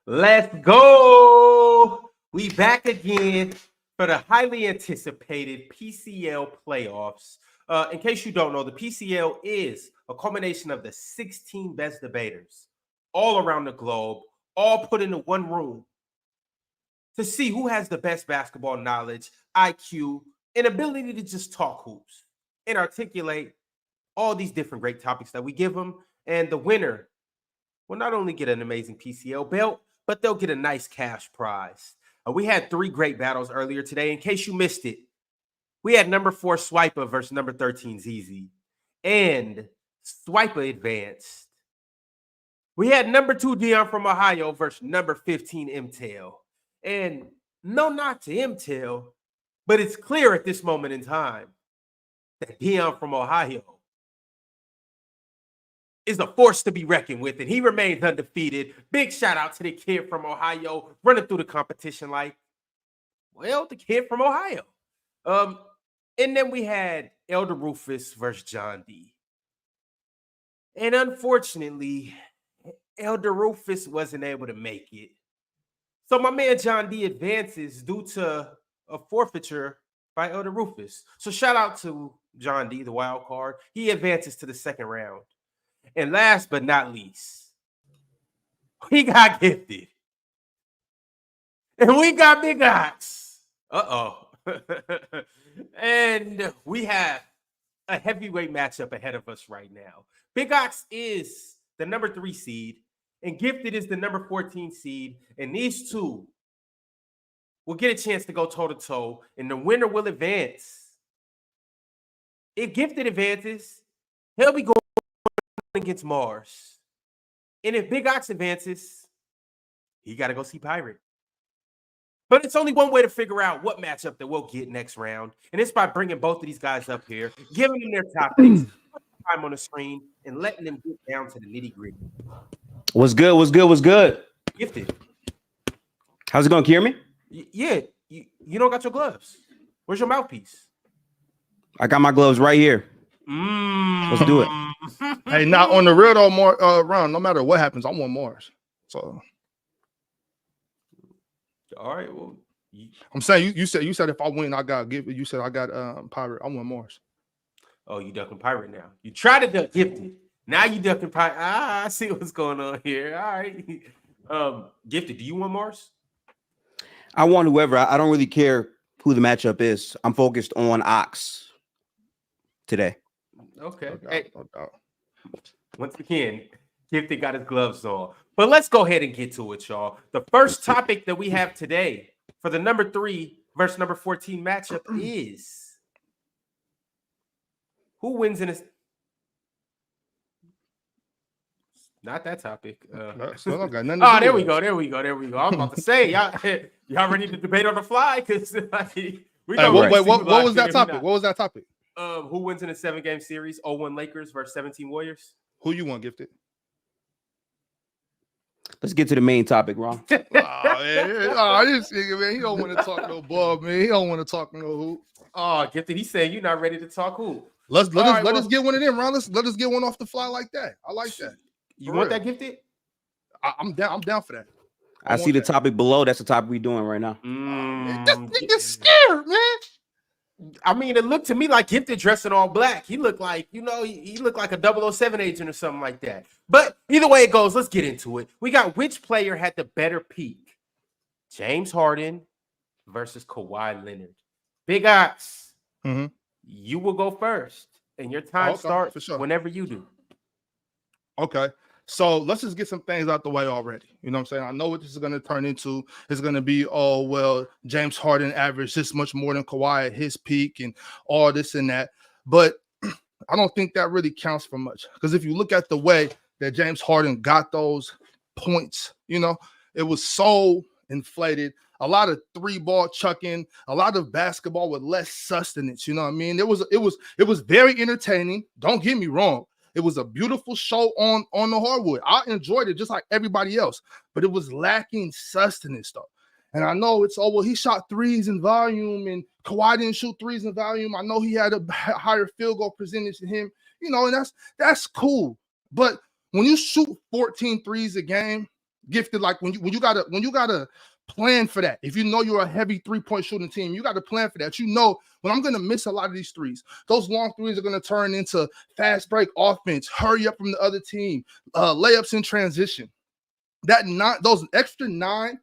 Let's go. We back again for the highly anticipated PCL playoffs. In case you don't know, the PCL is a culmination of the 16 best debaters all around the globe, all put into one room to see who has the best basketball knowledge, IQ, and ability to just talk hoops and articulate all these different great topics that we give them. And the winner will not only get an amazing PCL belt, but they'll get a nice cash prize. We had 3 great battles earlier today. In case you missed it, we had number 4 Swiper versus number 13 ZZ. And Swiper advanced. We had number 2 Dion from Ohio versus number 15 MTEL. And no knock to MTEL, but it's clear at this moment in time that Dion from Ohio is a force to be reckoned with, and he remains undefeated. Big shout out to the kid from Ohio running through the competition like, well, the kid from Ohio. And then we had Elder Rufus versus John D. And unfortunately, Elder Rufus wasn't able to make it. So my man John D advances due to a forfeiture by Elder Rufus. So shout out to John D, the wild card. He advances to the second round. And last but not least, we got Gifted. And we got Big Ox. And we have a heavyweight matchup ahead of us right now. Big Ox is the number 3 seed, and Gifted is the number 14 seed. And these two will get a chance to go toe-to-toe, and the winner will advance. If Gifted advances, he'll be going against Mars. And if Big Ox advances, he got to go see Pirate. But it's only one way to figure out what matchup that we'll get next round. And it's by bringing both of these guys up here, giving them their topics, time on the screen, and letting them get down to the nitty-gritty. What's good? What's good? What's good? Gifted. How's it going? Can you hear me? Yeah. You don't got your gloves. Where's your mouthpiece? I got my gloves right here. Let's do it. Hey, not on the real though, more run. No matter what happens, I want Mars. So, all right. Well, I'm saying you said if I win, I got give. You said I got Pirate. I want Mars. Oh, you ducking Pirate now. You try to duck Gifted. Now you ducking Pirate. I see what's going on here. All right. Gifted, do you want Mars? I want whoever. I don't really care who the matchup is. I'm focused on Ox today. Okay. Hey. Once again, Gifted got his gloves on. But let's go ahead and get to it, y'all. The first topic that we have today for the number 3 versus number 14 matchup is who wins in a... Not that topic. So got nothing oh, there we go. There we go. I was about to say, y'all ready to debate on the fly? Because what was that topic? What was that topic? Who wins in a 7-game series? 0-1 Lakers versus 17 Warriors. Who you want, Gifted? Let's get to the main topic, Ron. This nigga, man, he don't want to talk no ball, man. He don't want to talk no hoop. Oh, Gifted, he's saying you're not ready to talk hoop. Let us get one of them, Ron. Let us get one off the fly like that. I like that. You want that, Gifted? I'm down for that. I see the topic below. That's the topic we're doing right now. This nigga's scared, man. I mean, it looked to me like Gifted dressing all black. He looked like, he looked like a 007 agent or something like that. But either way it goes, let's get into it. We got which player had the better peak? James Harden versus Kawhi Leonard. Big Ox, you will go first. And your time starts whenever you do. Okay. So let's just get some things out the way already. You know what I'm saying? I know what this is going to turn into. It's going to be, oh, well, James Harden averaged this much more than Kawhi at his peak and all this and that. But I don't think that really counts for much. Because if you look at the way that James Harden got those points, it was so inflated. A lot of 3-ball chucking, a lot of basketball with less sustenance. You know what I mean? It was very entertaining. Don't get me wrong. It was a beautiful show on the hardwood. I enjoyed it just like everybody else, but it was lacking sustenance though. And I know it's, he shot threes in volume and Kawhi didn't shoot threes in volume. I know he had a higher field goal percentage than him, and that's cool. But when you shoot 14 threes a game, Gifted, like when you gotta plan for that. If you know you're a heavy 3-point shooting team, you got to plan for that. You know, when I'm going to miss a lot of these threes, those long threes are going to turn into fast break offense, hurry up from the other team, layups in transition. Those extra 9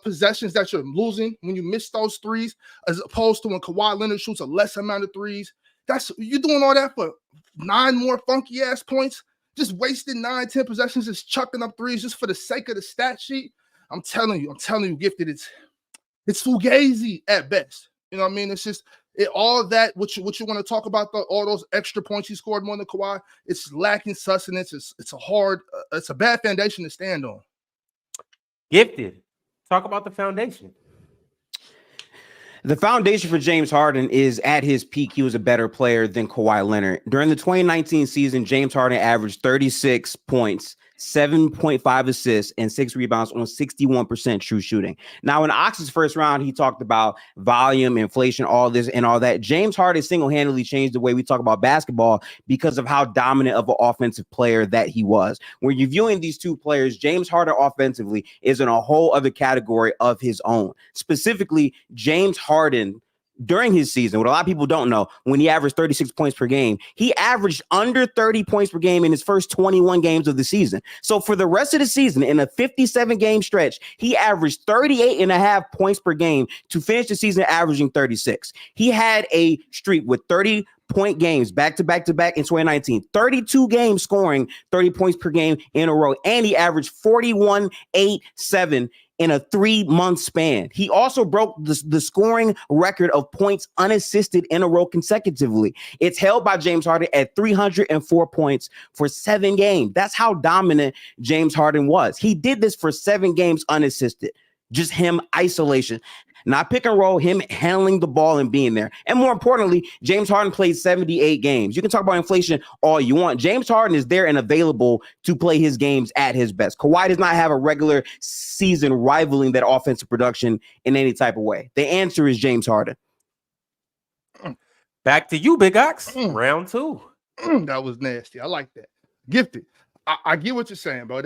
possessions that you're losing when you miss those threes, as opposed to when Kawhi Leonard shoots a less amount of threes. You're doing all that for 9 more funky ass points, just wasting 9-10 possessions, just chucking up threes just for the sake of the stat sheet. I'm telling you, Gifted, it's fugazi at best. You know what I mean? It's just all that what you want to talk about, all those extra points he scored more than Kawhi. It's lacking sustenance. It's a bad foundation to stand on. Gifted, talk about the foundation. The foundation for James Harden is at his peak. He was a better player than Kawhi Leonard. During the 2019 season, James Harden averaged 36 points, 7.5 assists, and 6 rebounds on 61% true shooting. Now, in Ox's first round, he talked about volume, inflation, all this and all that. James Harden single-handedly changed the way we talk about basketball because of how dominant of an offensive player that he was. When you're viewing these two players, James Harden offensively is in a whole other category of his own. Specifically, James Harden, during his season, what a lot of people don't know, when he averaged 36 points per game, he averaged under 30 points per game in his first 21 games of the season. So for the rest of the season, in a 57-game stretch, he averaged 38.5 points per game to finish the season averaging 36. He had a streak with 30-point games back to back in 2019, 32 games scoring 30 points per game in a row, and he averaged 41.87 in a 3-month span. He also broke the scoring record of points unassisted in a row consecutively. It's held by James Harden at 304 points for 7 games. That's how dominant James Harden was. He did this for 7 games unassisted. Just him isolation. Not pick and roll, him handling the ball and being there. And more importantly, James Harden played 78 games. You can talk about inflation all you want. James Harden is there and available to play his games at his best. Kawhi does not have a regular season rivaling that offensive production in any type of way. The answer is James Harden. Back to you, Big Ox. Round 2. That was nasty. I like that. Gifted. I get what you're saying, bro.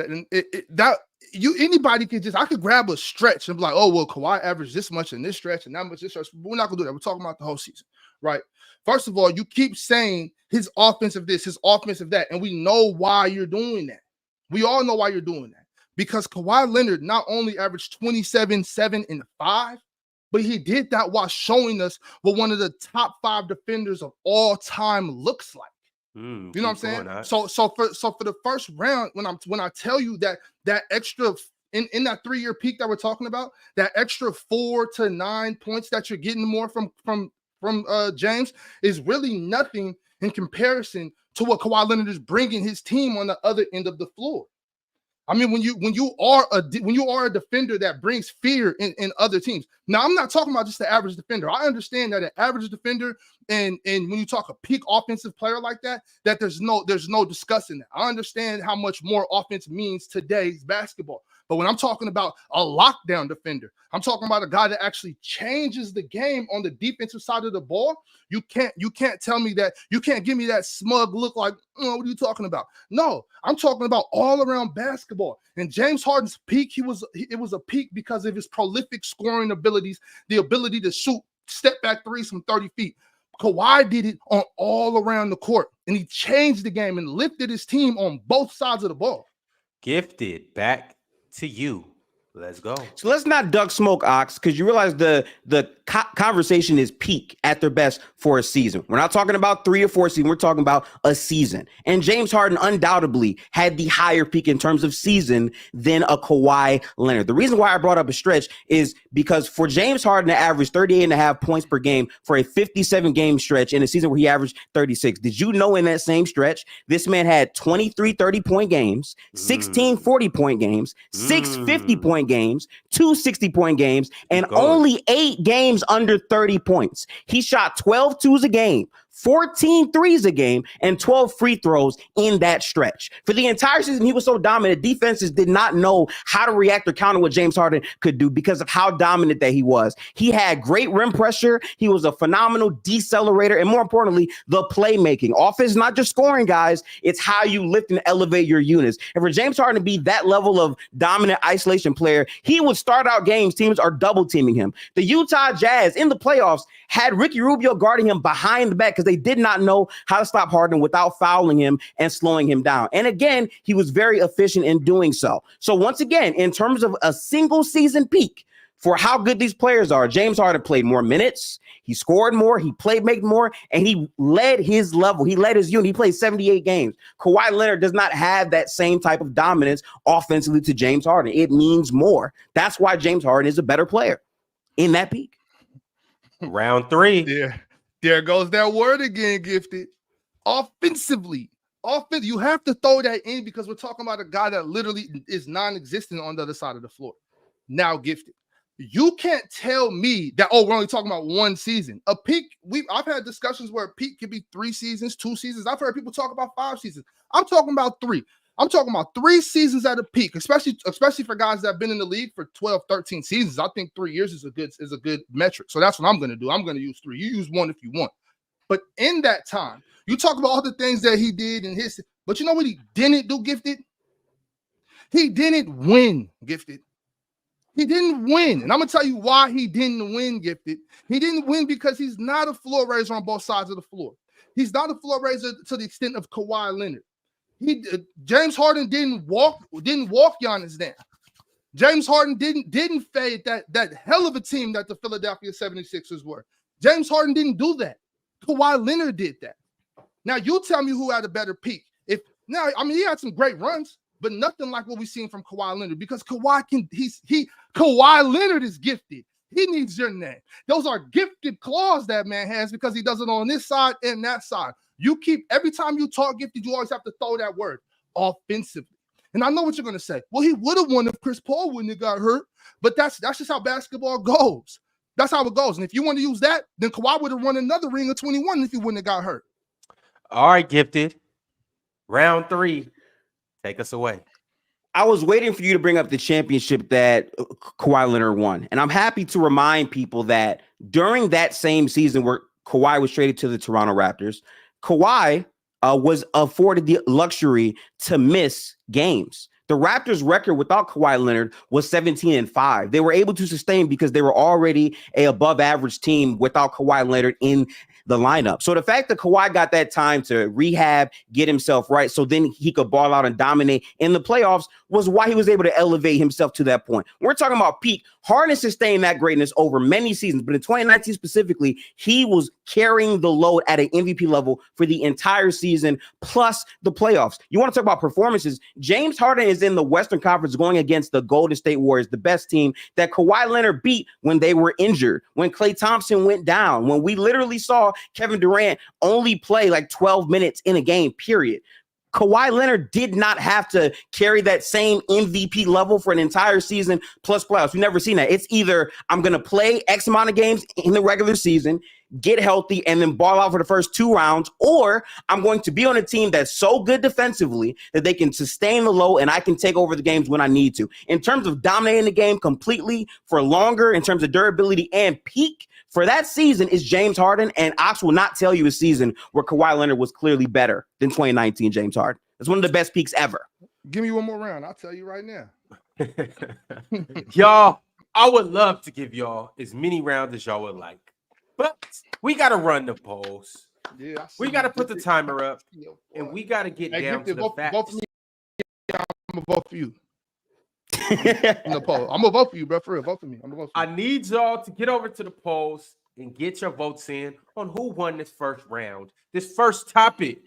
Anybody could I could grab a stretch and be like, oh, well, Kawhi averaged this much in this stretch and that much this stretch. But we're not gonna do that. We're talking about the whole season, right? First of all, you keep saying his offensive this, his offensive that, and we know why you're doing that. We all know why you're doing that. Because Kawhi Leonard not only averaged 27, 7, and 5, but he did that while showing us what one of the top 5 defenders of all time looks like. You know what I'm saying? So for the first round, when I tell you that extra in that 3-year peak that we're talking about, that extra 4 to 9 points that you're getting more from James is really nothing in comparison to what Kawhi Leonard is bringing his team on the other end of the floor. I mean, when you are a defender that brings fear in other teams. Now, I'm not talking about just the average defender. I understand that an average defender and when you talk a peak offensive player like that there's no discussing that. I understand how much more offense means today's basketball. But when I'm talking about a lockdown defender, I'm talking about a guy that actually changes the game on the defensive side of the ball. You can't tell me that. You can't give me that smug look like, oh, what are you talking about? No, I'm talking about all around basketball. And James Harden's peak, it was a peak because of his prolific scoring abilities, the ability to shoot step back threes from 30 feet. Kawhi did it on all around the court, and he changed the game and lifted his team on both sides of the ball. Gifted, back to you. Let's go. So let's not duck smoke, Ox, because you realize the conversation is peak at their best for a season. We're not talking about 3 or 4 seasons. We're talking about a season. And James Harden undoubtedly had the higher peak in terms of season than a Kawhi Leonard. The reason why I brought up a stretch is because for James Harden to average 38.5 points per game for a 57-game stretch in a season where he averaged 36, did you know in that same stretch, this man had 23 30-point games, 16 40-point games, 6 50-point games, 2 60-point games, and only 8 games under 30 points. He shot 12 twos a game, 14 threes a game, and 12 free throws in that stretch. For the entire season, he was so dominant, defenses did not know how to react or counter what James Harden could do because of how dominant that he was. He had great rim pressure. He was a phenomenal decelerator, and more importantly, the playmaking. Offense, not just scoring, guys. It's how you lift and elevate your units. And for James Harden to be that level of dominant isolation player, he would start out games, teams are double teaming him. The Utah Jazz in the playoffs had Ricky Rubio guarding him behind the back because they did not know how to stop Harden without fouling him and slowing him down. And again, he was very efficient in doing so. So once again, in terms of a single season peak for how good these players are, James Harden played more minutes, he scored more, he made more, and he led his level. He led his unit. He played 78 games. Kawhi Leonard does not have that same type of dominance offensively to James Harden. It means more. That's why James Harden is a better player in that peak. Round 3. There goes that word again, Gifted. Offensively. You have to throw that in because we're talking about a guy that literally is non-existent on the other side of the floor. Now, Gifted. You can't tell me that, we're only talking about one season. A peak, I've had discussions where a peak could be 3 seasons, 2 seasons. I've heard people talk about 5 seasons. I'm talking about 3. I'm talking about 3 seasons at a peak, especially for guys that have been in the league for 12, 13 seasons. I think 3 years is a good metric. So that's what I'm going to do. I'm going to use 3. You use 1 if you want. But in that time, you talk about all the things that he did in his, but you know what he didn't do, Gifted? He didn't win, Gifted. He didn't win. And I'm going to tell you why he didn't win, Gifted. He didn't win because he's not a floor raiser on both sides of the floor. He's not a floor raiser to the extent of Kawhi Leonard. James Harden didn't walk Giannis down. James Harden didn't fade that hell of a team that the Philadelphia 76ers were. James Harden didn't do that. Kawhi Leonard did that. Now you tell me who had a better peak. He had some great runs, but nothing like what we've seen from Kawhi Leonard because Kawhi Leonard is gifted. He needs your name. Those are gifted claws that man has because he does it on this side and that side. Every time you talk gifted, you always have to throw that word offensively. And I know what you're going to say. Well, he would have won if Chris Paul wouldn't have got hurt, but that's just how basketball goes. That's how it goes. And if you want to use that, then Kawhi would have won another ring of 21 if he wouldn't have got hurt. All right, Gifted. Round 3. Take us away. I was waiting for you to bring up the championship that Kawhi Leonard won. And I'm happy to remind people that during that same season where Kawhi was traded to the Toronto Raptors, Kawhi was afforded the luxury to miss games. The Raptors' record without Kawhi Leonard was 17-5. They were able to sustain because they were already a above average team without Kawhi Leonard in the lineup. So the fact that Kawhi got that time to rehab, get himself right, so then he could ball out and dominate in the playoffs was why he was able to elevate himself to that point. We're talking about peak. Harden sustained that greatness over many seasons, but in 2019 specifically, he was carrying the load at an MVP level for the entire season, plus the playoffs. You want to talk about performances? James Harden is in the Western Conference going against the Golden State Warriors, the best team that Kawhi Leonard beat when they were injured, when Klay Thompson went down, when we literally saw Kevin Durant only play like 12 minutes in a game, period. Kawhi Leonard did not have to carry that same MVP level for an entire season plus playoffs. We've never seen that. It's either I'm going to play X amount of games in the regular season, get healthy, and then ball out for the first 2 rounds, or I'm going to be on a team that's so good defensively that they can sustain the low and I can take over the games when I need to. In terms of dominating the game completely for longer, in terms of durability and peak, for that season is James Harden, and Ox will not tell you a season where Kawhi Leonard was clearly better than 2019 James Harden. It's one of the best peaks ever. Give me one more round. I'll tell you right now. Y'all, I would love to give y'all as many rounds as y'all would like, but we got to run the polls. Yeah, we got to put the timer up, and we got to get down to the facts. Vote for me. I'm going to vote for you. I'm gonna vote for you, bro. For real, vote for me. I'm gonna vote for you. I need y'all to get over to the polls and get your votes in on who won this first round, this first topic.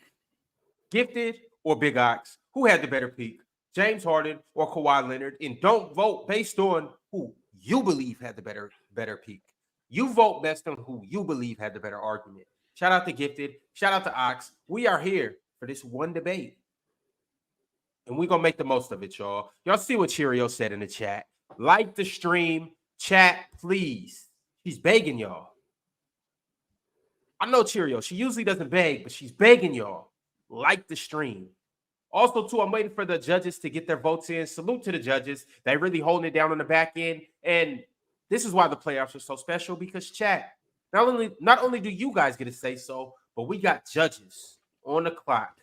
Gifted or Big Ox? Who had the better peak? James Harden or Kawhi Leonard? And don't vote based on who you believe had the better peak. You vote based on who you believe had the better argument. Shout out to Gifted. Shout out to Ox. We are here for this one debate. And we're going to make the most of it, y'all. Y'all see what Cheerio said in the chat. Like the stream. Chat, please. He's begging y'all. I know Cheerio. She usually doesn't beg, but she's begging y'all. Like the stream. Also, too, I'm waiting for the judges to get their votes in. Salute to the judges. They're really holding it down on the back end. And this is why the playoffs are so special, because chat, not only do you guys get to say so, but we got judges on the clock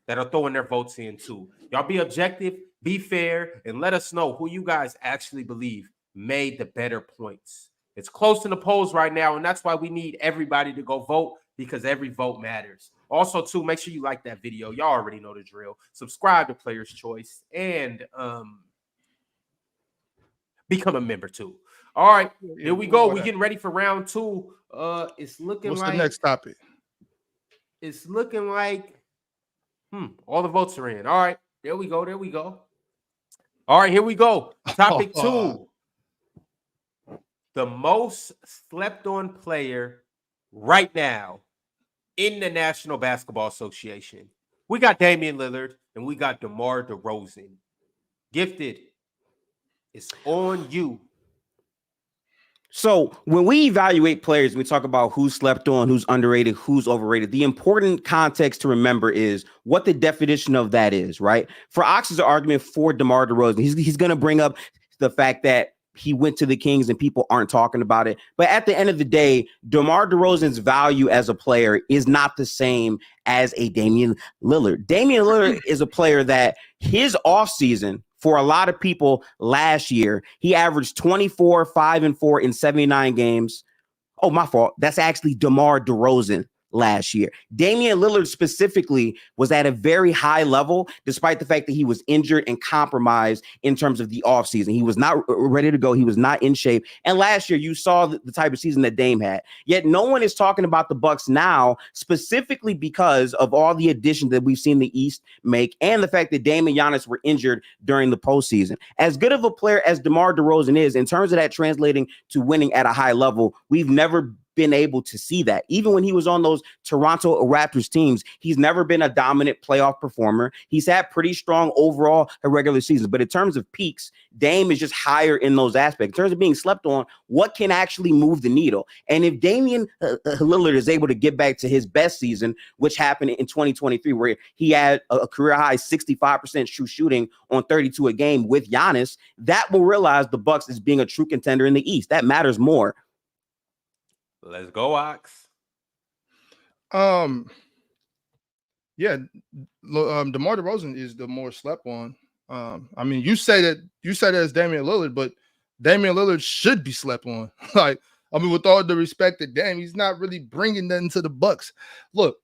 that are throwing their votes in too. Y'all be objective, be fair, and let us know who you guys actually believe made the better points. It's close in the polls right now, and that's why we need everybody to go vote, because every vote matters. Also, too, make sure you like that video. Y'all already know the drill. Subscribe to Player's Choice and become a member too. All right, here we go. We're getting ready for round 2. It's looking What's like the next topic? It's looking like all the votes are in. All right, there we go. All right, here we go. Topic 2. The most slept on player right now in the National Basketball Association. We got Damian Lillard and we got DeMar DeRozan. Gifted, it's on you. So when we evaluate players, we talk about who's slept on, who's underrated, who's overrated. The important context to remember is what the definition of that is, right? For Ox's argument for DeMar DeRozan, he's going to bring up the fact that he went to the Kings and people aren't talking about it. But at the end of the day, DeMar DeRozan's value as a player is not the same as a Damian Lillard. Damian Lillard is a player that his offseason, for a lot of people last year, he averaged 24, 5 and 4 in 79 games. Oh, my fault. That's actually DeMar DeRozan last year. Damian Lillard specifically was at a very high level, despite the fact that he was injured and compromised in terms of the offseason. He was not ready to go. He was not in shape. And last year, you saw the type of season that Dame had. Yet no one is talking about the Bucks now, specifically because of all the additions that we've seen the East make and the fact that Dame and Giannis were injured during the postseason. As good of a player as DeMar DeRozan is, in terms of that translating to winning at a high level, we've never been able to see that. Even when he was on those Toronto Raptors teams, he's never been a dominant playoff performer. He's had pretty strong overall regular seasons, but in terms of peaks, Dame is just higher in those aspects. In terms of being slept on, what can actually move the needle? And if Damian Lillard is able to get back to his best season, which happened in 2023, where he had a career high 65% true shooting on 32 a game with Giannis, that will realize the Bucks as being a true contender in the East. That matters more. Let's go, Ox. DeMar DeRozan is the more slept on. I mean, you say that as Damian Lillard, but Damian Lillard should be slept on. With all the respect to Dame, he's not really bringing nothing to the Bucks. Look,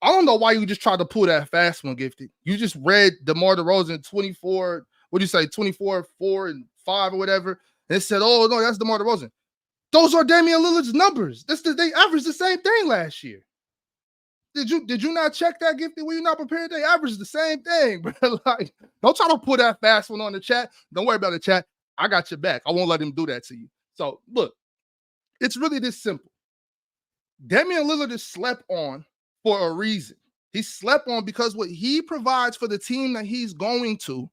I don't know why you just tried to pull that fast one, Gifted. You just read DeMar DeRozan 24, what do you say, 24, 4, and 5 or whatever, and it said, oh, no, that's DeMar DeRozan. Those are Damian Lillard's numbers. They averaged the same thing last year. Did you not check that, Gifted? Were you not prepared? They averaged the same thing, bro. Don't try to put that fast one on the chat. Don't worry about the chat. I got your back. I won't let him do that to you. So, look, it's really this simple. Damian Lillard is slept on for a reason. He's slept on because what he provides for the team that he's going to,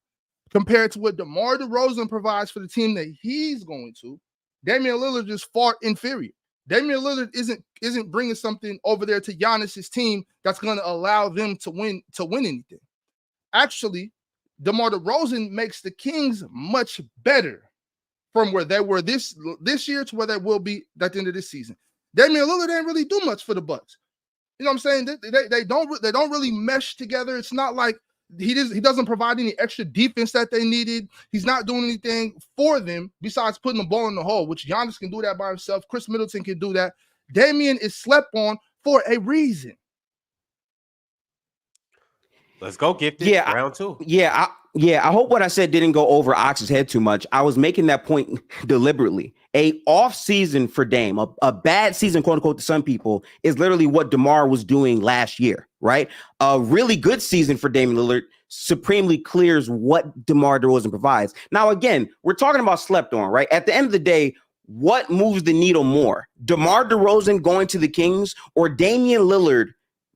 compared to what DeMar DeRozan provides for the team that he's going to, Damian Lillard is far inferior. Damian Lillard isn't bringing something over there to Giannis's team that's going to allow them to win anything. Actually, DeMar DeRozan makes the Kings much better from where they were this year to where they will be at the end of this season. Damian Lillard didn't really do much for the Bucks. You know what I'm saying? They don't really mesh together. It's not like he doesn't provide any extra defense that they needed. He's not doing anything for them besides putting the ball in the hole, which Giannis can do that by himself. Chris Middleton can do that. Damian is slept on for a reason. Let's go, Gifted. Yeah, round 2. I hope what I said didn't go over Ox's head too much. I was making that point deliberately. A off season for Dame, a bad season, quote unquote, to some people, is literally what DeMar was doing last year, right? A really good season for Damian Lillard supremely clears what DeMar DeRozan provides. Now, again, we're talking about slept on, right? At the end of the day, what moves the needle more? DeMar DeRozan going to the Kings or Damian Lillard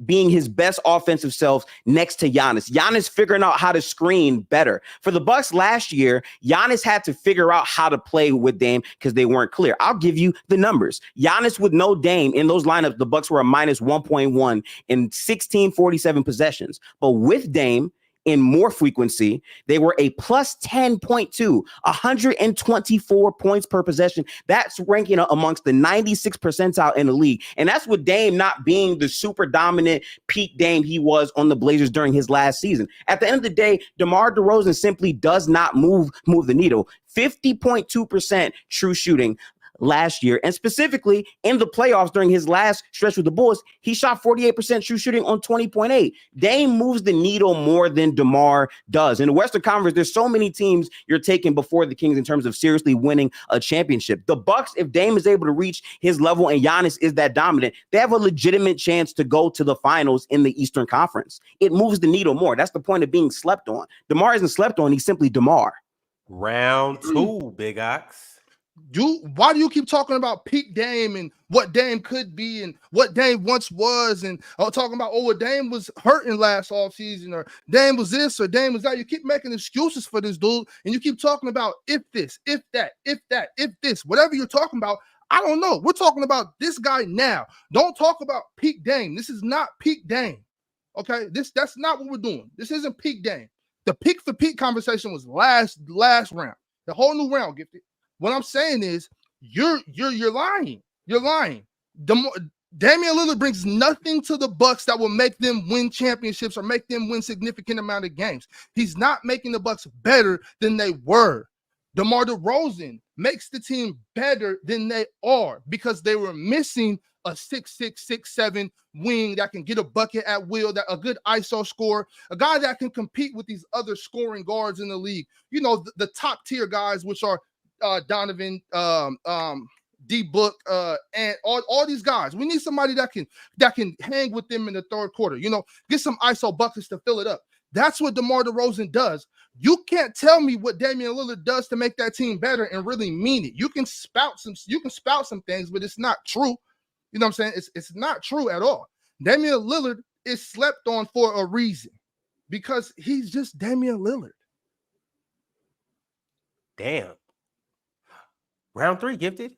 being his best offensive self next to Giannis. Giannis figuring out how to screen better. For the Bucks last year, Giannis had to figure out how to play with Dame because they weren't clear. I'll give you the numbers. Giannis with no Dame in those lineups, the Bucks were a minus 1.1 in 1647 possessions. But with Dame, in more frequency, they were a plus 10.2, 124 points per possession. That's ranking amongst the 96th percentile in the league. And that's with Dame not being the super dominant peak Dame he was on the Blazers during his last season. At the end of the day, DeMar DeRozan simply does not move the needle. 50.2% true shooting last year, and specifically in the playoffs during his last stretch with the Bulls, he shot 48% true shooting on 20.8. Dame moves the needle more than DeMar does. In the Western Conference, there's so many teams you're taking before the Kings in terms of seriously winning a championship. The Bucks, if Dame is able to reach his level and Giannis is that dominant, they have a legitimate chance to go to the finals in the Eastern Conference. It moves the needle more. That's the point of being slept on. DeMar isn't slept on. He's simply DeMar. Round 2, Big Ox. Why do you keep talking about peak Dame and what Dame could be and what Dame once was, and talking about, well, Dame was hurting last offseason, or Dame was this, or Dame was that? You keep making excuses for this dude, and you keep talking about if this, if that, if this, whatever you're talking about. I don't know. We're talking about this guy now. Don't talk about peak Dame. This is not peak Dame. Okay, that's not what we're doing. This isn't peak Dame. The peak for peak conversation was last round. The whole new round, Gifted. What I'm saying is you're lying. You're lying. Damian Lillard brings nothing to the Bucks that will make them win championships or make them win significant amount of games. He's not making the Bucks better than they were. DeMar DeRozan makes the team better than they are because they were missing a 6'6", 6'7" wing that can get a bucket at will, that a good ISO scorer, a guy that can compete with these other scoring guards in the league. You know, the top tier guys, which are Donovan, D Book, and all these guys. We need somebody that can hang with them in the third quarter. You know, get some ISO buckets to fill it up. That's what DeMar DeRozan does. You can't tell me what Damian Lillard does to make that team better and really mean it. You can spout some things, but it's not true. You know what I'm saying? It's not true at all. Damian Lillard is slept on for a reason because he's just Damian Lillard. Damn. Round 3, Gifted.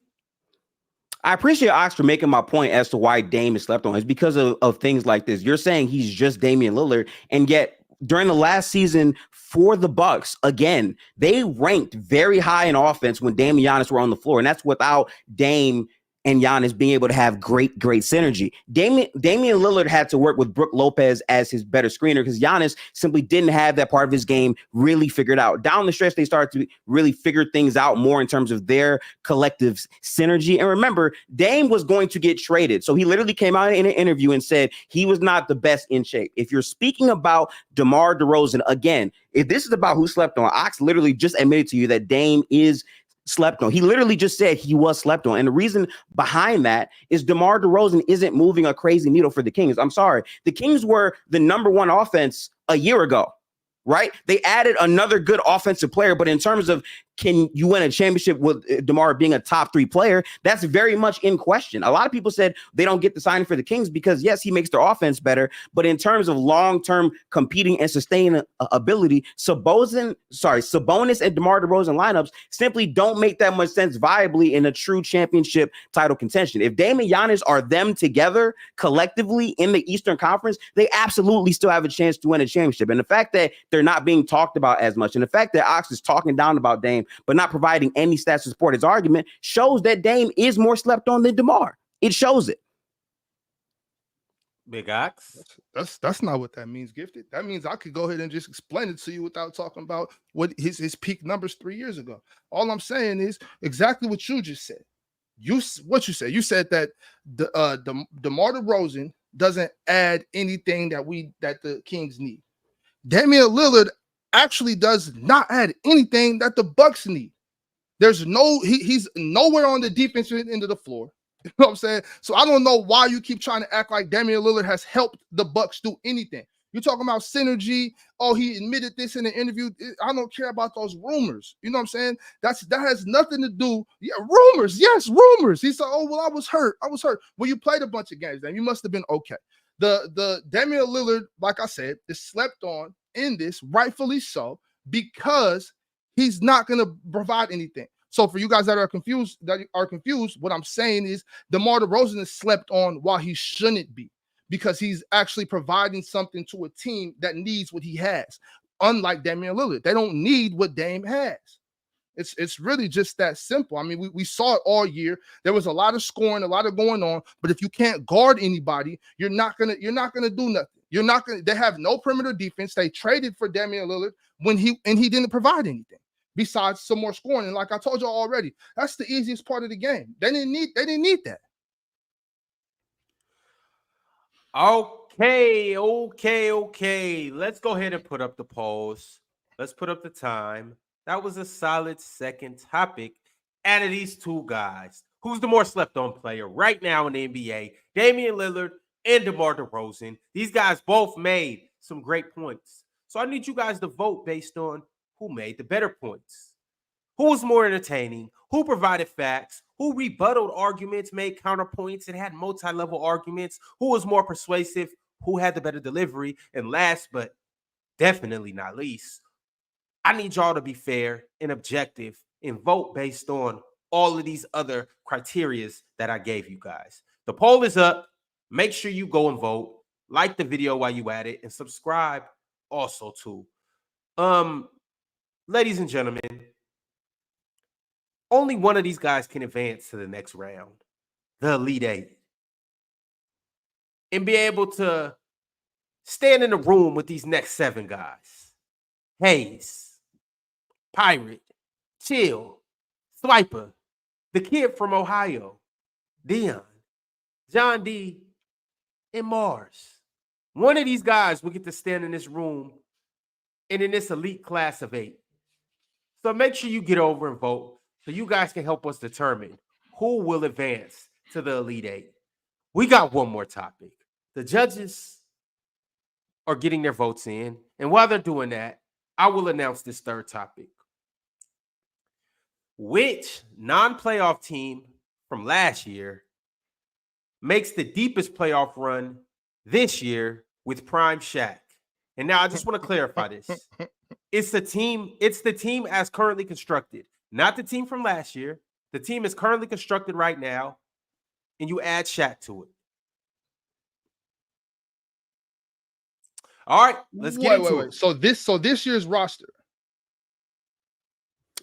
I appreciate Ox for making my point as to why Dame is slept on. It's because of things like this. You're saying he's just Damian Lillard, and yet during the last season for the Bucks, again, they ranked very high in offense when Dame and Giannis were on the floor, and that's without Dame and Giannis being able to have great synergy. Damian Lillard had to work with Brook Lopez as his better screener because Giannis simply didn't have that part of his game really figured out. Down the stretch, they started to really figure things out more in terms of their collective synergy. And remember, Dame was going to get traded. So he literally came out in an interview and said he was not the best in shape. If you're speaking about DeMar DeRozan, again, if this is about who slept on, Ox literally just admitted to you that Dame is slept on. He literally just said he was slept on. And the reason behind that is DeMar DeRozan isn't moving a crazy needle for the Kings. I'm sorry. The Kings were the number one offense a year ago, right? They added another good offensive player, but in terms of can you win a championship with DeMar being a top 3 player, that's very much in question. A lot of people said they don't get the signing for the Kings because, yes, he makes their offense better, but in terms of long-term competing and sustaining ability, Sabonis and DeMar DeRozan lineups simply don't make that much sense viably in a true championship title contention. If Dame and Giannis are them together collectively in the Eastern Conference, they absolutely still have a chance to win a championship. And the fact that they're not being talked about as much, and the fact that Ox is talking down about Dame but not providing any stats to support his argument shows that Dame is more slept on than DeMar. It shows it. Big Ox. That's not what that means, Gifted. That means I could go ahead and just explain it to you without talking about what his peak numbers 3 years ago. All I'm saying is exactly what you just said. You said that DeMar DeRozan doesn't add anything that the Kings need. Damian Lillard actually does not add anything that the Bucks need. He's nowhere on the defensive end of the floor. You know what I'm saying? So I don't know why you keep trying to act like Damian Lillard has helped the Bucks do anything. You're talking about synergy. Oh, he admitted this in an interview. I don't care about those rumors. You know what I'm saying? That has nothing to do. Yeah, rumors. Yes, rumors. He said, oh, well, I was hurt. Well, you played a bunch of games then. You must have been okay. The Damian Lillard, like I said, is slept on in this, rightfully so, because he's not going to provide anything. So for you guys that are confused, what I'm saying is DeMar DeRozan is slept on while he shouldn't be, because he's actually providing something to a team that needs what he has. Unlike Damian Lillard, they don't need what Dame has. It's really just that simple. I mean, we saw it all year. There was a lot of scoring, a lot of going on, but if you can't guard anybody, you're not gonna do nothing. They have no perimeter defense. They traded for Damian Lillard when he didn't provide anything besides some more scoring. And like I told you already, that's the easiest part of the game. They didn't need that. Okay. Let's go ahead and put up the polls. Let's put up the time. That was a solid second topic. Out of these two guys, who's the more slept-on player right now in the NBA? Damian Lillard and DeMar DeRozan. These guys both made some great points. So I need you guys to vote based on who made the better points. Who was more entertaining? Who provided facts? Who rebutted arguments, made counterpoints, and had multi-level arguments? Who was more persuasive? Who had the better delivery? And last but definitely not least, I need y'all to be fair and objective and vote based on all of these other criterias that I gave you guys. The poll is up. Make sure you go and vote. Like the video while you at it, and subscribe also too. Ladies and gentlemen, only one of these guys can advance to the next round, the Elite Eight, and be able to stand in the room with these next 7 guys. Hayes, Pirate, Chill, Swiper, the kid from Ohio, Dion, John D, and Mars. One of these guys will get to stand in this room and in this elite class of 8. So make sure you get over and vote so you guys can help us determine who will advance to the Elite Eight. We got one more topic. The judges are getting their votes in, and while they're doing that, I will announce this third topic. Which non-playoff team from last year makes the deepest playoff run this year with Prime Shaq? And now I just want to clarify this. It's the team as currently constructed, not the team from last year. The team is currently constructed right now, and you add Shaq to it. All right, let's get into it. So this year's roster.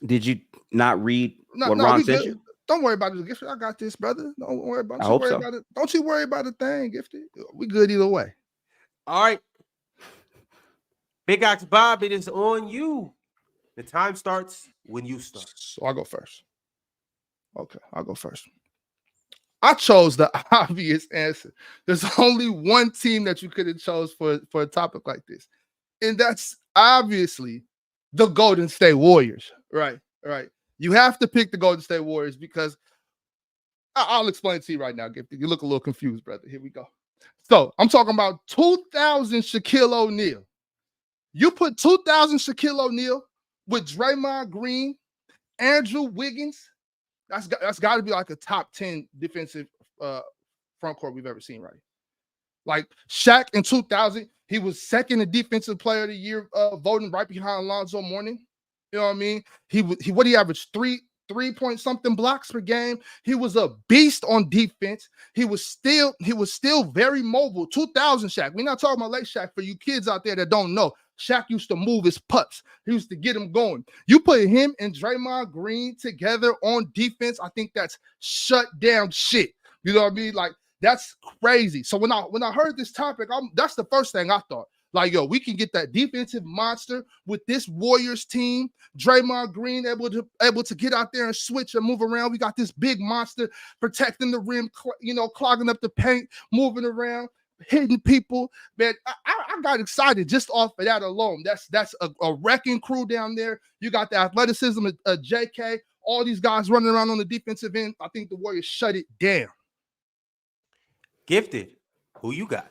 Did you not read what Ron sent you? Don't worry about it, Gifted. I got this, brother. Don't worry about it. Don't you worry about a thing, Gifted. We good either way. All right. Big Ox Bob, it is on you. The time starts when you start. So I'll go first. Okay, I'll go first. I chose the obvious answer. There's only one team that you could have chose for a topic like this, and that's obviously the Golden State Warriors. Right. You have to pick the Golden State Warriors because I'll explain it to you right now, Gifted. You look a little confused, brother. Here we go. So I'm talking about 2000 Shaquille O'Neal. You put 2000 Shaquille O'Neal with Draymond Green, Andrew Wiggins. That's got to be like a top 10 defensive front court we've ever seen, right? Like Shaq in 2000, he was second in Defensive Player of the Year voting, right behind Alonzo Mourning. You know what I mean? He averaged 3-point-something blocks per game. He was a beast on defense. He was still very mobile. 2000 Shaq. We're not talking about late Shaq for you kids out there that don't know. Shaq used to move his putts. He used to get him going. You put him and Draymond Green together on defense, I think that's shut down shit. You know what I mean? Like, that's crazy. So when I heard this topic, that's the first thing I thought. Like, yo, we can get that defensive monster with this Warriors team. Draymond Green able to get out there and switch and move around. We got this big monster protecting the rim, clogging up the paint, moving around, hitting people. Man, I got excited just off of that alone. That's a wrecking crew down there. You got the athleticism of JK, all these guys running around on the defensive end. I think the Warriors shut it down. Gifted, who you got?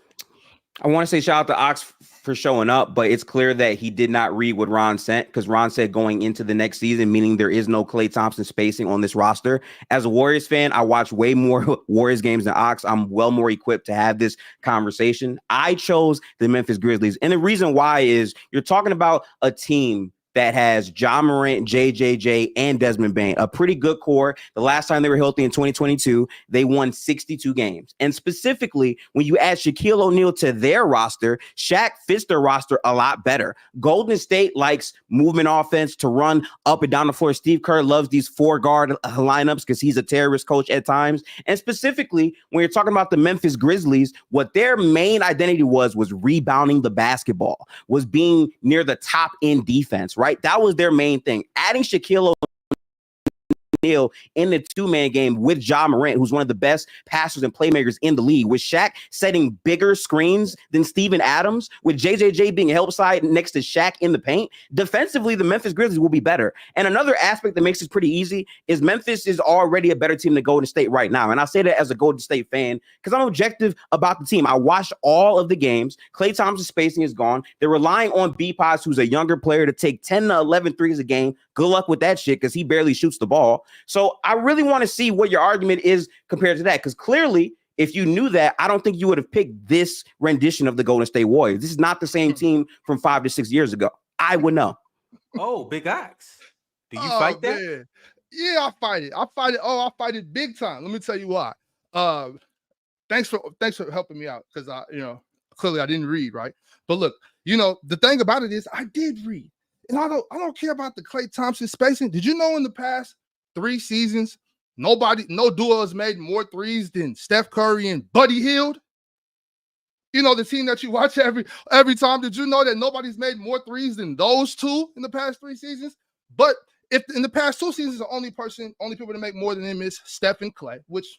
I want to say shout out to Ox for showing up, but it's clear that he did not read what Ron sent, because Ron said going into the next season, meaning there is no Klay Thompson spacing on this roster. As a Warriors fan, I watch way more Warriors games than Ox. I'm well more equipped to have this conversation. I chose the Memphis Grizzlies. And the reason why is you're talking about a team that has Ja Morant, JJJ, and Desmond Bane, a pretty good core. The last time they were healthy in 2022, they won 62 games. And specifically, when you add Shaquille O'Neal to their roster, Shaq fits their roster a lot better. Golden State likes movement offense to run up and down the floor. Steve Kerr loves these 4-guard lineups because he's a terrorist coach at times. And specifically, when you're talking about the Memphis Grizzlies, what their main identity was rebounding the basketball, was being near the top in defense, right? That was their main thing. Adding Shaquille O'Neal in the two-man game with Ja Morant, who's one of the best passers and playmakers in the league, with Shaq setting bigger screens than Steven Adams, with JJJ being help side next to Shaq in the paint. Defensively, the Memphis Grizzlies will be better. And another aspect that makes this pretty easy is Memphis is already a better team than Golden State right now. And I say that as a Golden State fan because I'm objective about the team. I watched all of the games. Klay Thompson's spacing is gone. They're relying on B-Pods, who's a younger player, to take 10 to 11 threes a game. Good luck with that shit because he barely shoots the ball. So I really want to see what your argument is compared to that, because clearly, if you knew that, I don't think you would have picked this rendition of the Golden State Warriors. This is not the same team from 5 to 6 years ago. I would know. Oh, Big Ox. Do you fight that? Man. Yeah, I fight it. I fight it. Oh, I fight it big time. Let me tell you why. Thanks for helping me out, because clearly I didn't read, right? But look, the thing about it is I did read. And I don't care about the Klay Thompson spacing. Did you know in the past 3 seasons, no duo has made more threes than Steph Curry and Buddy Hield? The team that you watch every time. Did you know that nobody's made more threes than those two in the past 3 seasons? But if in the past 2 seasons, the only people to make more than him is Steph and Klay, which,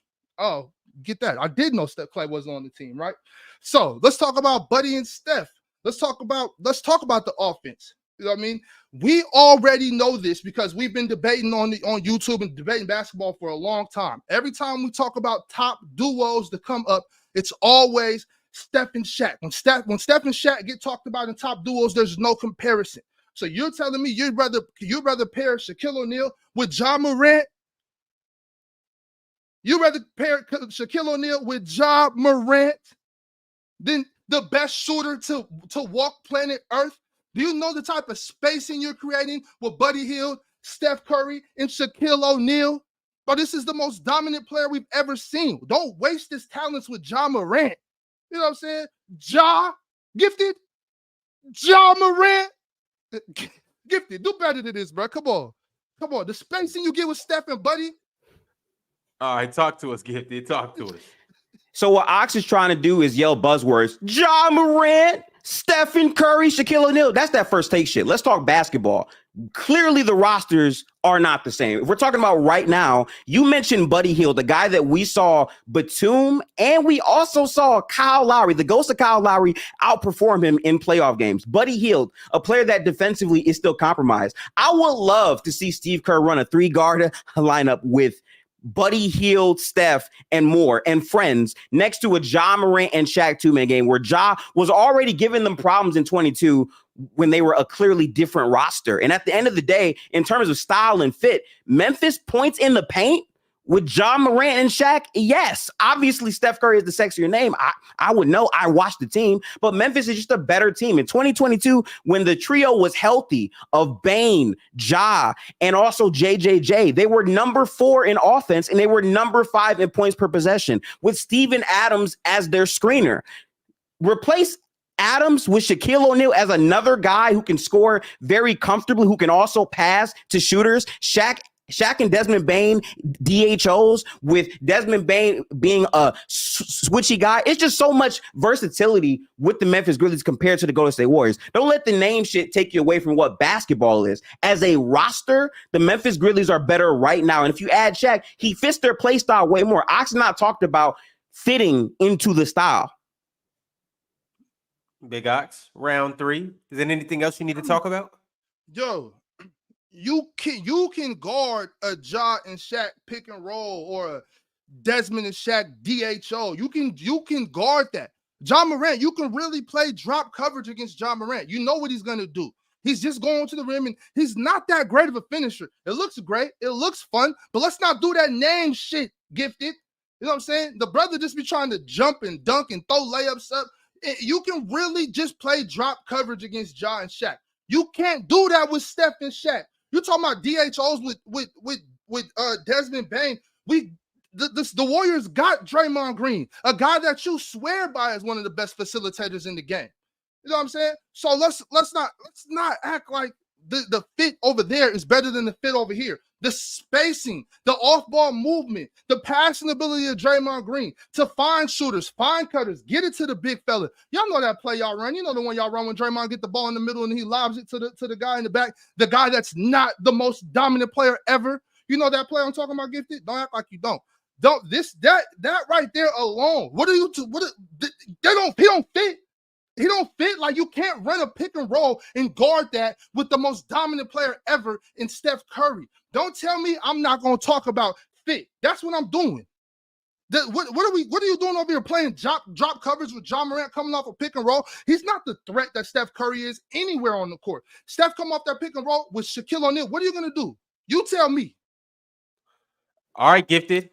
get that. I did know Steph Klay wasn't on the team, right? So let's talk about Buddy and Steph. Let's talk about the offense. You know what I mean? We already know this because we've been debating on YouTube and debating basketball for a long time. Every time we talk about top duos to come up, it's always Steph and Shaq. When Steph and Shaq get talked about in top duos, there's no comparison. So you're telling me you'd rather pair Shaquille O'Neal with Ja Morant? You'd rather pair Shaquille O'Neal with Ja Morant than the best shooter to walk planet Earth? Do you know the type of spacing you're creating with Buddy Hield, Steph Curry, and Shaquille O'Neal? But this is the most dominant player we've ever seen. Don't waste his talents with Ja Morant. You know what I'm saying? Gifted. Ja Morant. Gifted. Do better than this, bro. Come on. The spacing you get with Steph and Buddy. All right, talk to us, Gifted. Talk to us. So what Ox is trying to do is yell buzzwords. Ja Morant, Stephen Curry, Shaquille O'Neal. That's that first take shit. Let's talk basketball. Clearly, the rosters are not the same. If we're talking about right now, you mentioned Buddy Hield, the guy that we saw Batum, and we also saw Kyle Lowry, the ghost of Kyle Lowry, outperform him in playoff games. Buddy Hield, a player that defensively is still compromised. I would love to see Steve Kerr run a 3-guard lineup with Buddy Hield, Steph, and more, and friends next to a Ja Morant and Shaq 2-man game where Ja was already giving them problems in 22 when they were a clearly different roster. And at the end of the day, in terms of style and fit, Memphis points in the paint with Ja Morant and Shaq. Yes, obviously Steph Curry is the sexier name. I would know. I watched the team, but Memphis is just a better team. In 2022, when the trio was healthy of Bane, Ja, and also JJJ, they were number 4 in offense and they were number 5 in points per possession with Steven Adams as their screener. Replace Adams with Shaquille O'Neal as another guy who can score very comfortably, who can also pass to shooters. Shaq and Desmond Bane DHOs, with Desmond Bane being a switchy guy. It's just so much versatility with the Memphis Grizzlies compared to the Golden State Warriors. Don't let the name shit take you away from what basketball is. As a roster, the Memphis Grizzlies are better right now. And if you add Shaq, he fits their play style way more. Ox not talked about fitting into the style. Big Ox, round 3. Is there anything else you need to talk about? Yo, you can guard a Ja and Shaq pick and roll or a Desmond and Shaq DHO. You can guard that. John Morant, you can really play drop coverage against John Morant. You know what he's going to do. He's just going to the rim, and he's not that great of a finisher. It looks great. It looks fun, but let's not do that name shit, Gifted. You know what I'm saying? The brother just be trying to jump and dunk and throw layups up. You can really just play drop coverage against Ja and Shaq. You can't do that with Steph and Shaq. You're talking about DHOs with Desmond Bain. The Warriors got Draymond Green, a guy that you swear by as one of the best facilitators in the game. You know what I'm saying? So let's not act like the fit over there is better than the fit over here. The spacing, the off-ball movement, the passing ability of Draymond Green to find shooters, find cutters, get it to the big fella. Y'all know that play y'all run. You know the one y'all run when Draymond get the ball in the middle and he lobs it to the guy in the back, the guy that's not the most dominant player ever. You know that play I'm talking about, Gifted? Don't act like you don't. That right there alone. What are you? He don't fit. He don't fit. Like, you can't run a pick and roll and guard that with the most dominant player ever in Steph Curry. Don't tell me I'm not going to talk about fit. That's what I'm doing. What are you doing over here playing drop coverage with John Morant coming off a pick and roll? He's not the threat that Steph Curry is anywhere on the court. Steph come off that pick and roll with Shaquille O'Neal. What are you going to do? You tell me. All right, Gifted.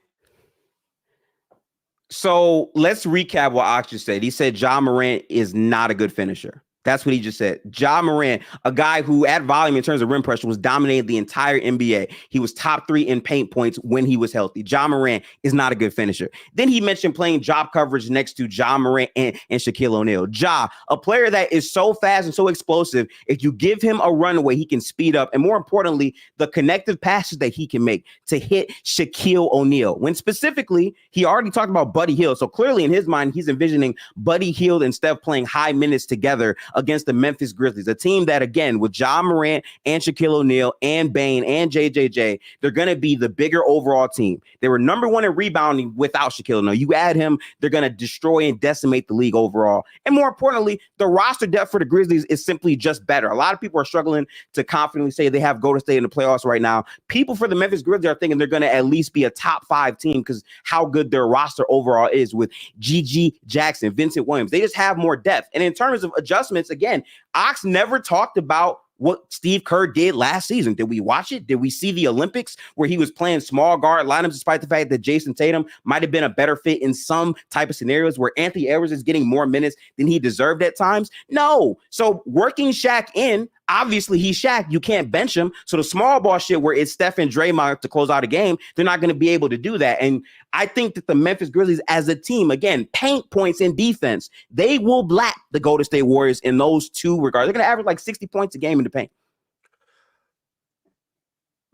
So let's recap what Ox just said. He said Ja Morant is not a good finisher. That's what he just said. Ja Morant, a guy who at volume in terms of rim pressure was dominating the entire NBA. He was top 3 in paint points when he was healthy. Ja Morant is not a good finisher. Then he mentioned playing drop coverage next to Ja Morant and Shaquille O'Neal. Ja, a player that is so fast and so explosive, if you give him a runway, he can speed up. And more importantly, the connective passes that he can make to hit Shaquille O'Neal. When specifically, he already talked about Buddy Hield. So clearly in his mind, he's envisioning Buddy Hield and Steph playing high minutes together against the Memphis Grizzlies, a team that, again, with Ja Morant and Shaquille O'Neal and Bane and JJJ, they're going to be the bigger overall team. They were number 1 in rebounding without Shaquille O'Neal. You add him, they're going to destroy and decimate the league overall. And more importantly, the roster depth for the Grizzlies is simply just better. A lot of people are struggling to confidently say they have Golden State in the playoffs right now. People for the Memphis Grizzlies are thinking they're going to at least be a top 5 team because how good their roster overall is with GG Jackson, Vincent Williams. They just have more depth. And in terms of adjustments, again, Ox never talked about what Steve Kerr did last season. Did we watch it? Did we see the Olympics where he was playing small guard lineups despite the fact that Jason Tatum might have been a better fit in some type of scenarios where Anthony Edwards is getting more minutes than he deserved at times? No. So working Shaq in, obviously he's Shaq. You can't bench him. So the small ball shit where it's Steph and Draymond to close out a game, they're not going to be able to do that. And I think that the Memphis Grizzlies as a team, again, paint points and defense, they will black the Golden State Warriors in those two regards. They're going to average like 60 points a game in the paint.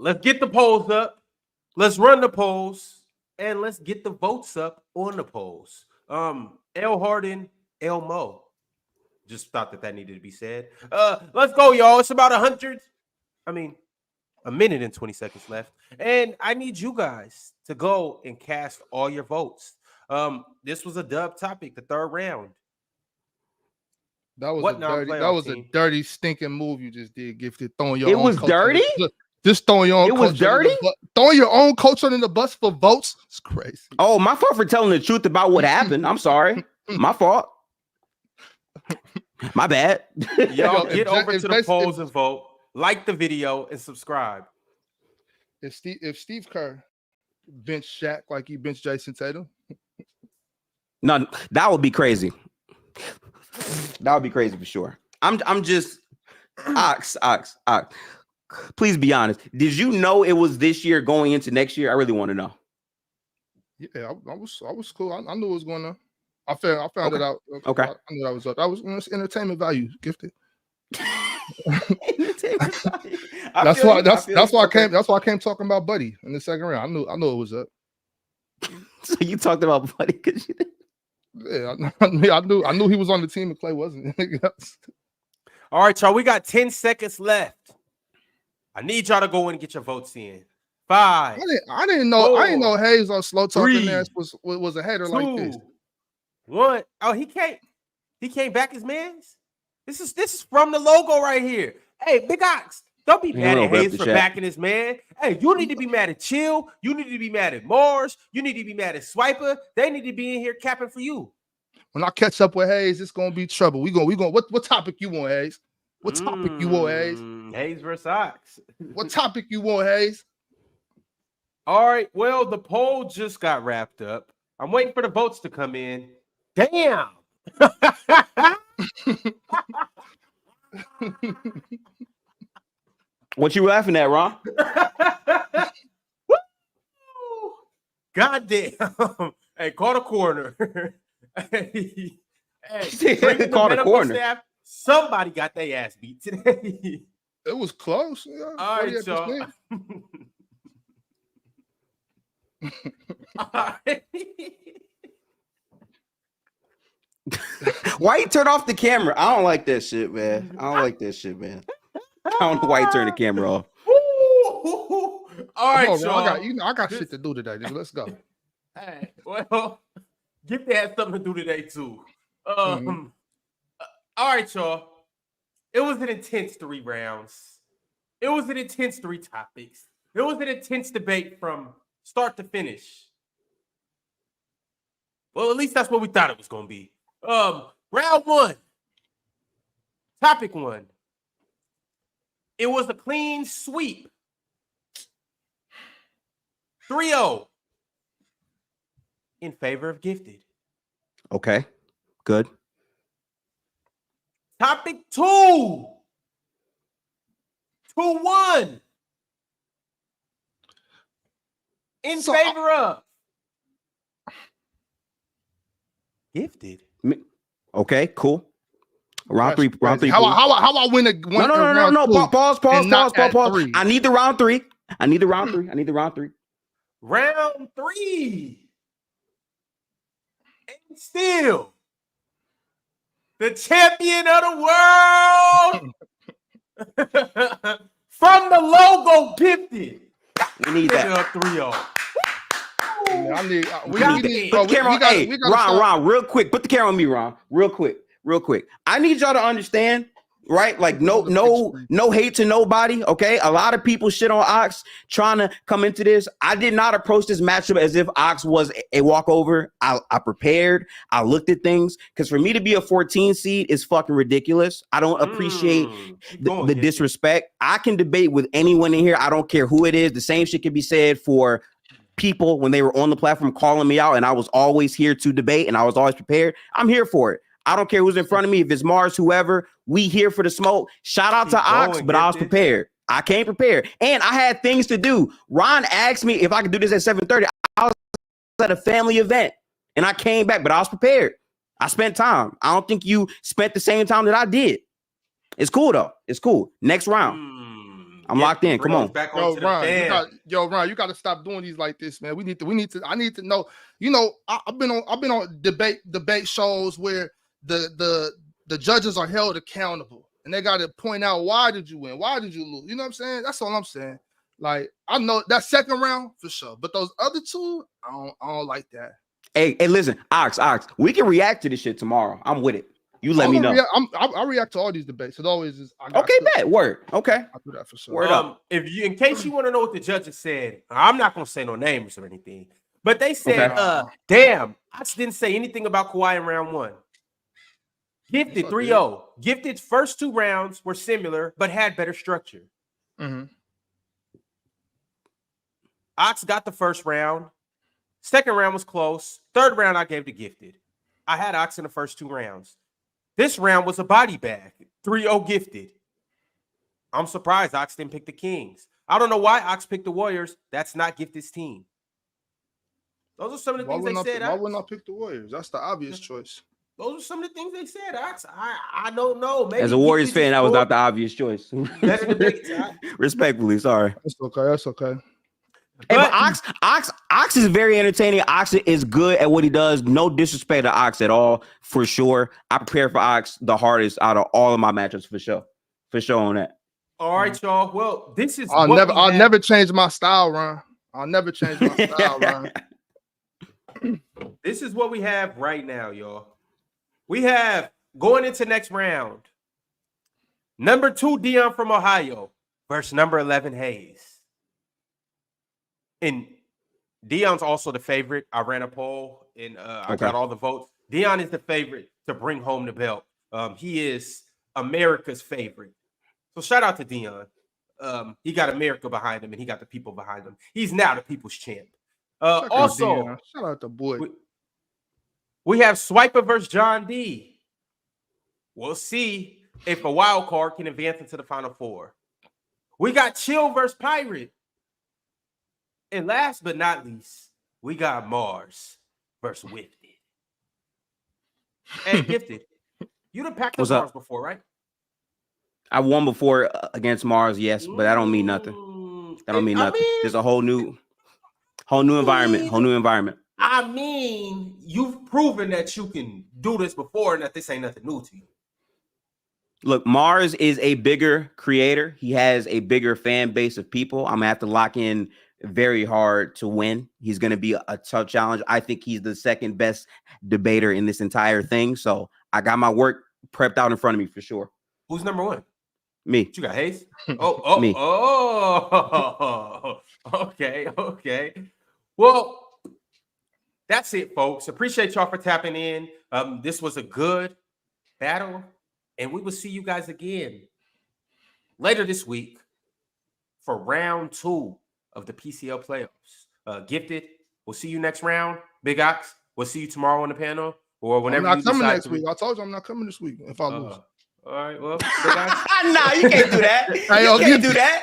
Let's get the polls up. Let's run the polls. And let's get the votes up on the polls. L Harden, L Mo. Just thought that needed to be said. Let's go, y'all. It's about a minute and 20 seconds left. And I need you guys to go and cast all your votes. This was a dub topic, the third round. That was a dirty, stinking move you just did, Gifted. Throwing your own was dirty? Just throwing your own coach. It was dirty? Throwing your own coach under the bus for votes? It's crazy. Oh, my fault for telling the truth about what happened. I'm sorry. My fault. My bad. Y'all get over to the polls and vote. Like the video and subscribe. If Steve Kerr benched Shaq like he benched Jason Tatum, no, that would be crazy. That would be crazy for sure. I'm just Ox. Please be honest. Did you know it was this year going into next year? I really want to know. Yeah, I was cool. I knew what was going on. I found it out. Okay. I knew that was up. That was entertainment value, Gifted. That's why I came talking about Buddy in the second round. I knew it was up. So you talked about Buddy because you did. Yeah, I knew he was on the team and Clay wasn't. All right, y'all. We got 10 seconds left. I need y'all to go in and get your votes in. 5. I didn't know. 4, I didn't know Hayes on slow talking 3, ass was a header 2, like this. 1. Oh, he came back his man's. This is from the logo right here. Hey, Big Ox, don't be mad at Hayes for backing his man. Hey, you need to be mad at Chill. You need to be mad at Mars. You need to be mad at Swiper. They need to be in here capping for you. When I catch up with Hayes, it's gonna be trouble. We going what topic you want, Hayes? What topic you want, Hayes? Hayes versus Ox. What topic you want, Hayes? All right. Well, the poll just got wrapped up. I'm waiting for the votes to come in. Damn. What you laughing at, Ron? God damn. Hey, call the corner. Hey, Call the corner. Staff, somebody got their ass beat today. It was close. Yeah, all right, y'all. All right. Why you turn off the camera? I don't like that shit, man. I don't know why you turn the camera off. All right, on, y'all. I got shit to do today. Let's go. Hey, well, Gift had something to do today too. All right, y'all. It was an intense 3 rounds. It was an intense 3 topics. It was an intense debate from start to finish. Well, at least that's what we thought it was going to be. Round 1. Topic 1. It was a clean sweep. 3-0 in favor of Gifted. Okay, good. Topic 2. 2-1 in favor of Gifted. Okay, cool. Round three. How I win a no. Pause. Three. I need the round 3. Round 3. And still the champion of the world from the logo Gifted. We need that. 3-0. Ron, real quick. Put the camera on me, Ron. Real quick. I need y'all to understand, right? Like no hate to nobody. Okay. A lot of people shit on Ox trying to come into this. I did not approach this matchup as if Ox was a walkover. I prepared. I looked at things because for me to be a 14 seed is fucking ridiculous. I don't appreciate the disrespect. I can debate with anyone in here. I don't care who it is. The same shit can be said for people when they were on the platform calling me out, and I was always here to debate and I was always prepared. I'm here for it. I don't care who's in front of me. If it's Mars, whoever, we here for the smoke. Shout out to Ox, but I was prepared. I came prepared. And I had things to do. Ron asked me if I could do this at 7:30. I was at a family event and I came back, but I was prepared. I spent time. I don't think you spent the same time that I did. It's cool though. It's cool. Next round. I'm locked in. Come on. Ron, you got to stop doing these like this, man. I need to know. You know, I've been on debate shows where the judges are held accountable and they got to point out, why did you win? Why did you lose? You know what I'm saying? That's all I'm saying. Like, I know that second round for sure, but those other 2, I don't like that. Hey, listen, Ox, we can react to this shit tomorrow. I'm with it. You let me know. I react to all these debates. It always is. Bet. Word. Okay. I'll do that for sure. Word up. In case you want to know what the judges said, I'm not going to say no names or anything, but they said, damn, I didn't say anything about Kawhi in round 1. Gifted 3-0. Gifted's first 2 rounds were similar, but had better structure. Ox got the first round. Second round was close. Third round, I gave to Gifted. I had Ox in the first 2 rounds. This round was a body bag. 3-0 Gifted. I'm surprised Ox didn't pick the Kings. I don't know why Ox picked the Warriors. That's not Gifted's team. Those are some of the things they said. Why wouldn't I pick the Warriors? That's the obvious choice. Those are some of the things they said, Ox. I don't know. Maybe as a Warriors fan, that was not the obvious choice. That's the debate. Respectfully, sorry. That's okay. Hey, but Ox is very entertaining. Ox is good at what he does. No disrespect to Ox at all, for sure. I prepare for Ox the hardest out of all of my matchups, for sure. For sure on that. All right, y'all. Well, this is I'll never change my style, Ron. I'll never change my style, Ron. This is what we have right now, y'all. We have going into next round. Number 2, Dion from Ohio versus number 11, Hayes. And Dion's also the favorite. I ran a poll and I got all the votes. Dion is the favorite to bring home the belt. He is America's favorite. So shout out to Dion. He got America behind him, and he got the people behind him. He's now the people's champ. Also, shout out to boy. We have Swiper versus John D. We'll see if a wild card can advance into the Final Four. We got Chill versus Pirate. And last but not least, we got Mars versus Gifted. Hey, Gifted, you done packed up Mars before, right? I won before against Mars, yes, but that don't mean nothing. That don't mean nothing. There's a whole new environment. I mean, you've proven that you can do this before and that this ain't nothing new to you. Look, Mars is a bigger creator. He has a bigger fan base of people. I'm gonna have to lock in very hard to win. He's gonna be a tough challenge. I think he's the second best debater in this entire thing. So I got my work prepped out in front of me for sure. Who's number one? Me. What you got, Hayes? Me. Okay. Well, that's it, folks. Appreciate y'all for tapping in. This was a good battle, and we will see you guys again later this week for round 2 of the PCL playoffs. Gifted, we'll see you next round. Big Ox, we'll see you tomorrow on the panel or whenever. I'm not coming next week. I told you I'm not coming this week if I lose. All right, well, Big Ox. Nah, you can't do that. You can't do that.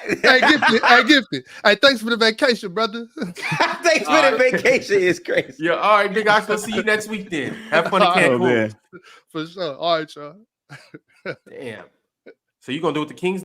Hey, Gifted. Hey, thanks for the vacation, brother. Thanks for the vacation. It's crazy. Yeah, all right, Big Ox. We'll see you next week then. Have fun in Cancun. For sure. All right, y'all. Damn. So you gonna do what the Kings